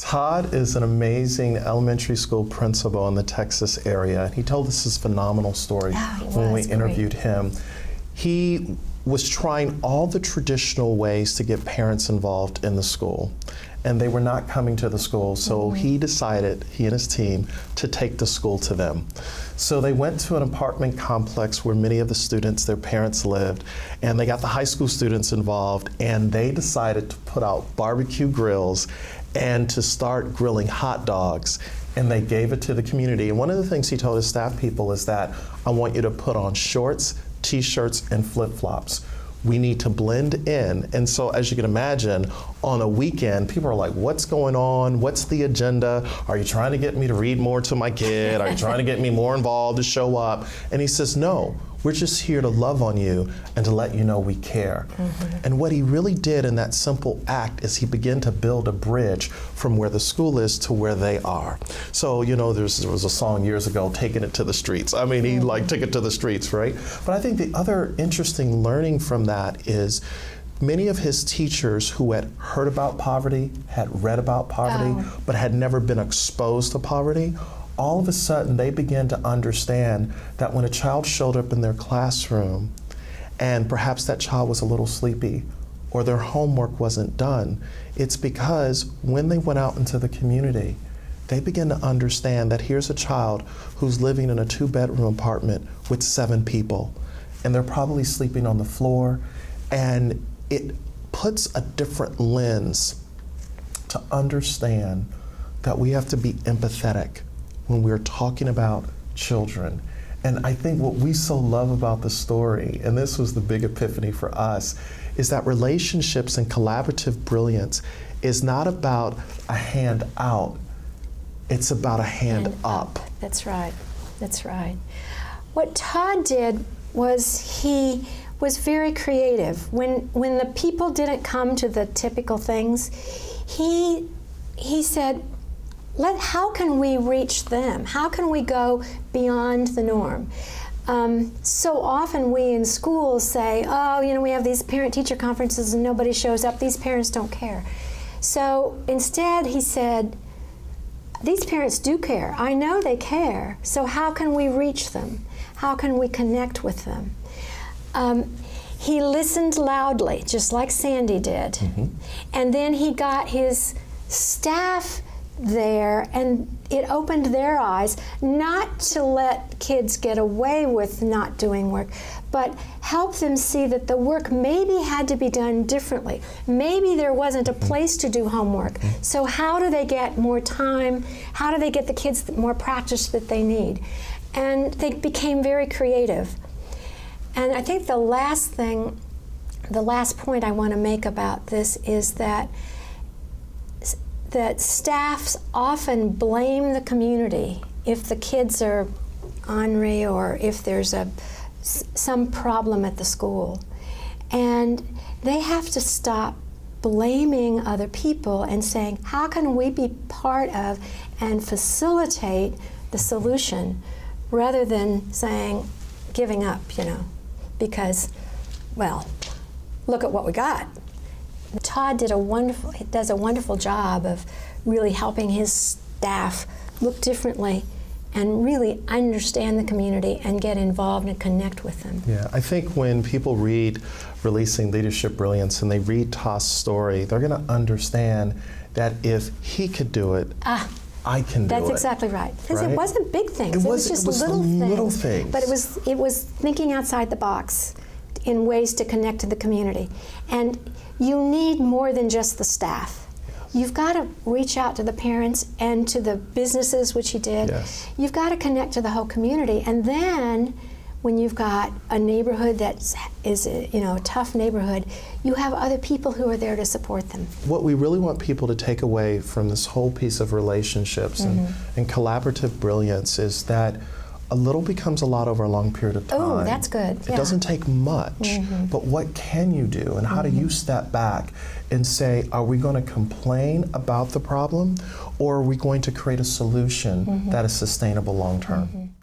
Todd is an amazing elementary school principal in the Texas area. He told us this phenomenal story when we interviewed him. He was trying all the traditional ways to get parents involved in the school, and they were not coming to the school, so he decided, he and his team, to take the school to them. So they went to an apartment complex where many of the students, their parents lived, and they got the high school students involved, and they decided to put out barbecue grills and to start grilling hot dogs, and they gave it to the community. And one of the things he told his staff people is that, I want you to put on shorts, t-shirts, and flip-flops. We need to blend in. And so, as you can imagine, on a weekend, people are like, what's going on? What's the agenda? Are you trying to get me to read more to my kid? Are you trying to get me more involved to show up? And he says, no, we're just here to love on you and to let you know we care. And what he really did in that simple act is he began to build a bridge from where the school is to where they are. So, you know, there was a song years ago, Taking It to the Streets. I mean, he like took it to the streets, right? But I think the other interesting learning from that is many of his teachers who had heard about poverty, had read about poverty, but had never been exposed to poverty, all of a sudden they began to understand that when a child showed up in their classroom and perhaps that child was a little sleepy or their homework wasn't done, it's because when they went out into the community, they began to understand that here's a child who's living in a 2-bedroom apartment with 7 people, and they're probably sleeping on the floor, and it puts a different lens to understand that we have to be empathetic when we're talking about children. And I think what we so love about the story, and this was the big epiphany for us, is that relationships and collaborative brilliance is not about a hand out, it's about a hand up. That's right, that's right. What Todd did was he was very creative. When the people didn't come to the typical things, he said, how can we reach them? How can we go beyond the norm? So often we in schools say, oh, you know, we have these parent-teacher conferences and nobody shows up. These parents don't care. So instead he said, these parents do care. I know they care. So how can we reach them? How can we connect with them? He listened loudly, just like Sandy did. And then he got his staff there, and it opened their eyes, not to let kids get away with not doing work, but help them see that the work maybe had to be done differently. Maybe there wasn't a place to do homework. So how do they get more time? How do they get the kids more practice that they need? And they became very creative. And I think the last point I want to make about this is that staffs often blame the community if the kids are ornery or if there's some problem at the school. And they have to stop blaming other people and saying, how can we be part of and facilitate the solution, rather than saying, giving up, you know, because, well, look at what we got. Todd does a wonderful job of really helping his staff look differently and really understand the community and get involved and connect with them. Yeah, I think when people read Releasing Leadership Brilliance and they read Todd's story, they're going to understand that if he could do it, I can do it. That's exactly right. Because it wasn't big things. It was just little things. But it was thinking outside the box in ways to connect to the community. And you need more than just the staff. You've got to reach out to the parents and to the businesses, which he did. Yes. You've got to connect to the whole community. And then when you've got a neighborhood that is a tough neighborhood, you have other people who are there to support them. What we really want people to take away from this whole piece of relationships and collaborative brilliance is that a little becomes a lot over a long period of time. Oh, that's good. It doesn't take much, but what can you do, and how do you step back and say, are we going to complain about the problem, or are we going to create a solution that is sustainable long term?